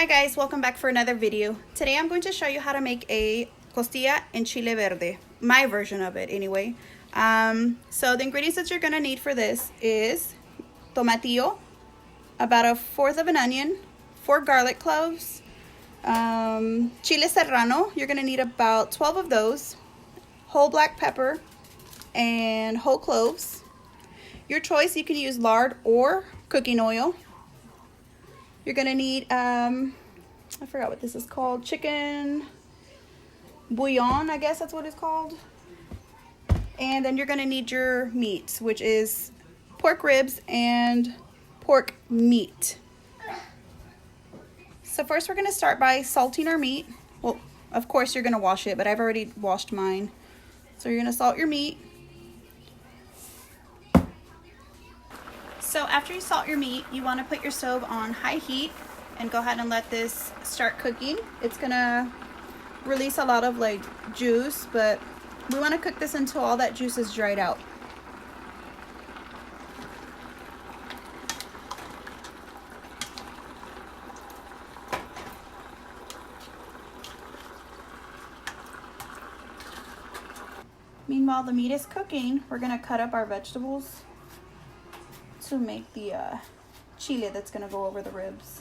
Hi guys, welcome back for another video. Today I'm going to show you how to make a costilla en chile verde. My version of it anyway. So the ingredients that you're going to need for this is tomatillo, about 1/4 of an onion, 4 garlic cloves, chile serrano, you're going to need about 12 of those, whole black pepper, and whole cloves. Your choice, you can use lard or cooking oil. You're gonna need, I forgot what this is called, chicken bouillon, I guess that's what it's called. And then you're gonna need your meat, which is pork ribs and pork meat. So first we're gonna start by salting our meat. Well, of course you're gonna wash it, but I've already washed mine. So you're gonna salt your meat. So after you salt your meat, you want to put your stove on high heat and go ahead and let this start cooking. It's gonna release a lot of like juice, but we want to cook this until all that juice is dried out. Meanwhile, the meat is cooking. We're gonna cut up our vegetables to make the chile that's gonna go over the ribs.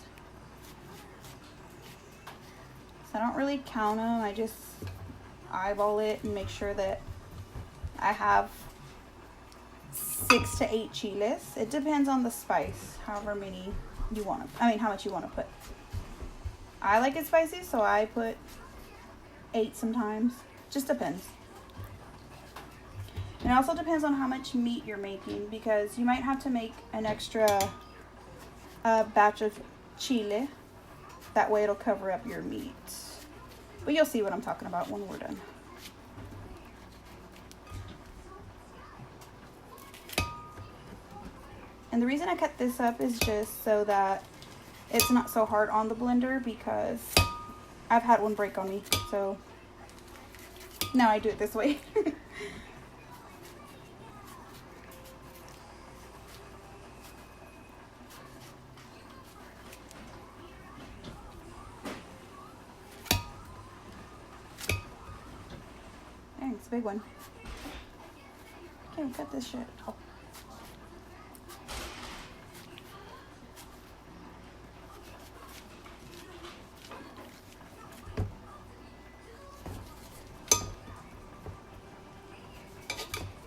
So I don't really count them, I just eyeball it and make sure that I have 6 to 8 chiles. It depends on the spice, however many you want to, how much you want to put. I like it spicy, so I put 8 sometimes, just depends. And it also depends on how much meat you're making, because you might have to make an extra batch of chile. That way it'll cover up your meat. But you'll see what I'm talking about when we're done. And the reason I cut this up is just so that it's not so hard on the blender, because I've had one break on me. So now I do it this way. Dang, it's a big one. Okay, cut this shit off.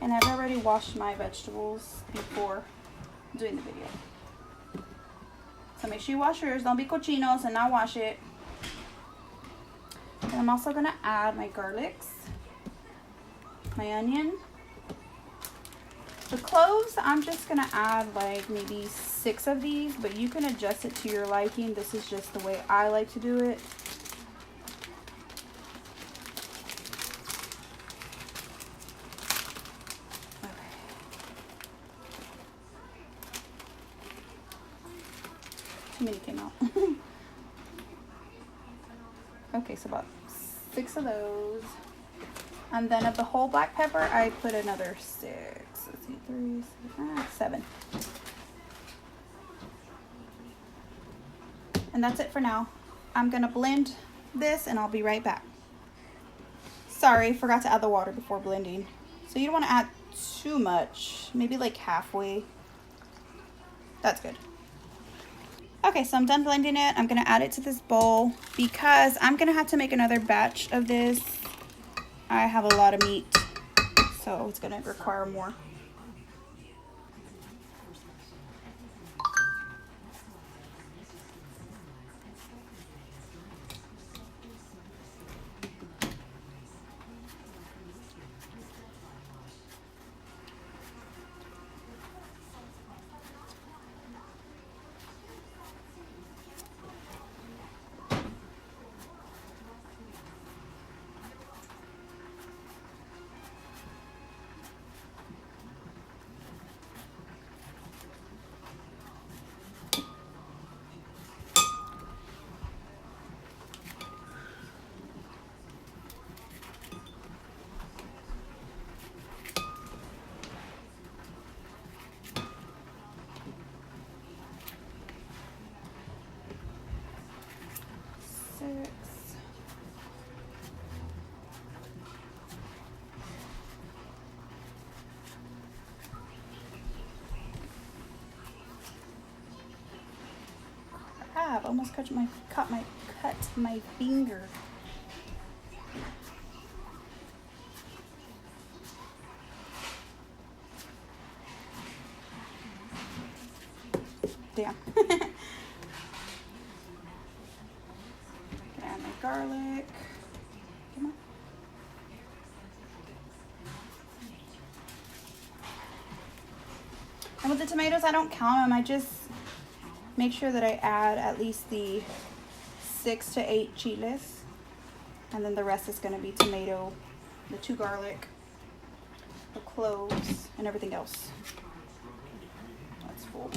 And I've already washed my vegetables before doing the video. So make sure you wash yours. Don't be cochinos and not wash it. And I'm also gonna add my garlics, my onion. The cloves, I'm just gonna add like maybe 6 of these, but you can adjust it to your liking. This is just the way I like to do it. Too many came out. Okay, so about 6 of those. And then of the whole black pepper, I put another 6. Let's see, 3, 7. And that's it for now. I'm gonna blend this and I'll be right back. Sorry, forgot to add the water before blending. So you don't want to add too much, maybe like halfway. That's good. Okay, so I'm done blending it. I'm gonna add it to this bowl because I'm gonna have to make another batch of this. I have a lot of meat, so it's gonna require more. crap, I almost cut my finger. Damn. Add my garlic. Come on. And with the tomatoes, I don't count them. I just make sure that I add at least the 6 to 8 chiles. And then the rest is going to be tomato, the 2 garlic, the cloves, and everything else. That's full.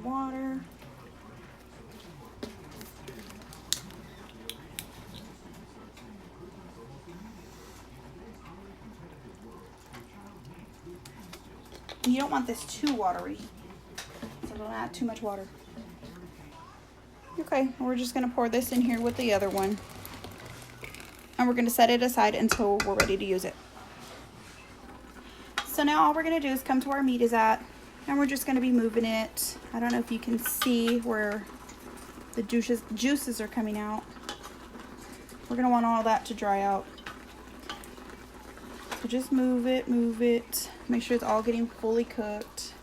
Water. You don't want this too watery, so don't add too much water. Okay, we're just going to pour this in here with the other one, and we're going to set it aside until we're ready to use it. So now all we're going to do is come to where our meat is at. And we're just going to be moving it. I don't know if you can see where the juices are coming out. We're going to want all that to dry out. So just move it, move it. Make sure it's all getting fully cooked.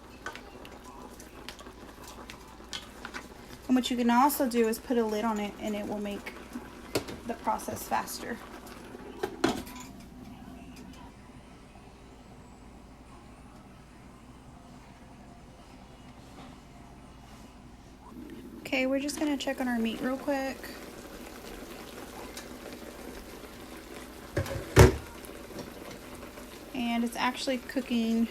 And what you can also do is put a lid on it, and it will make the process faster. Okay, we're just gonna check on our meat real quick. And it's actually cooking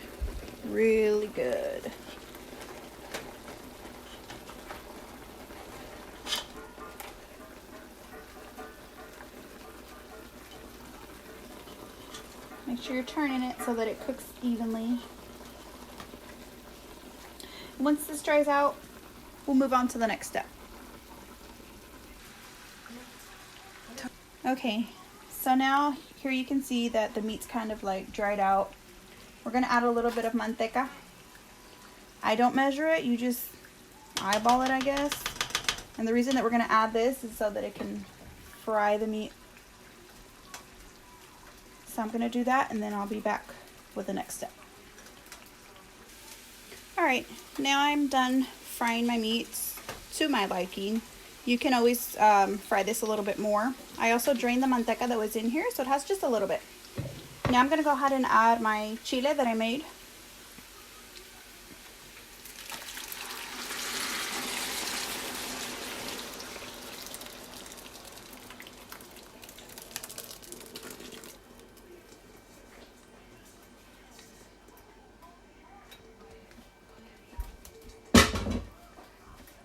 really good. Make sure you're turning it so that it cooks evenly. Once this dries out, we'll move on to the next step. Okay, so now here you can see that the meat's kind of like dried out. We're gonna add a little bit of manteca. I don't measure it, you just eyeball it, I guess. And the reason that we're gonna add this is so that it can fry the meat. So I'm gonna do that, and then I'll be back with the next step. All right, now I'm done frying my meats to my liking. You can always fry this a little bit more. I also drained the manteca that was in here, so it has just a little bit. Now I'm gonna go ahead and add my chile that I made.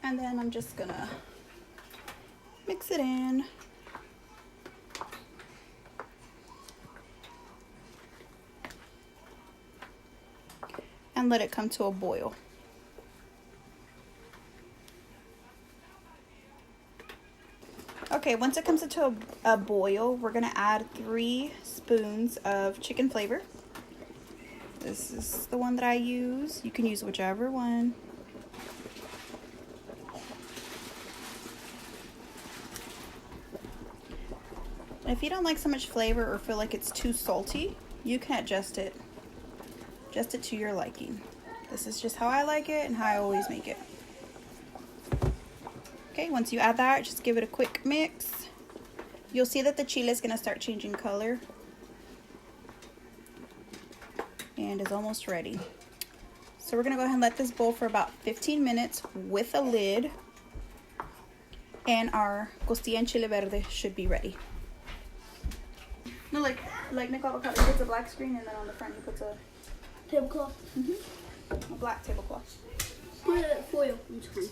And then I'm just gonna mix it in. And let it come to a boil. Okay, once it comes into a boil, we're gonna add 3 spoons of chicken flavor. This is the one that I use. You can use whichever one. If you don't like so much flavor or feel like it's too salty, you can adjust it to your liking. This is just how I like it and how I always make it. Okay, once you add that, just give it a quick mix. You'll see that the chile is gonna start changing color and is almost ready. So we're gonna go ahead and let this boil for about 15 minutes with a lid, and our costilla and chile verde should be ready. No, like Nicole Avocado puts a black screen, and then on the front he puts a tablecloth. a black tablecloth. Put it foil. It's fine.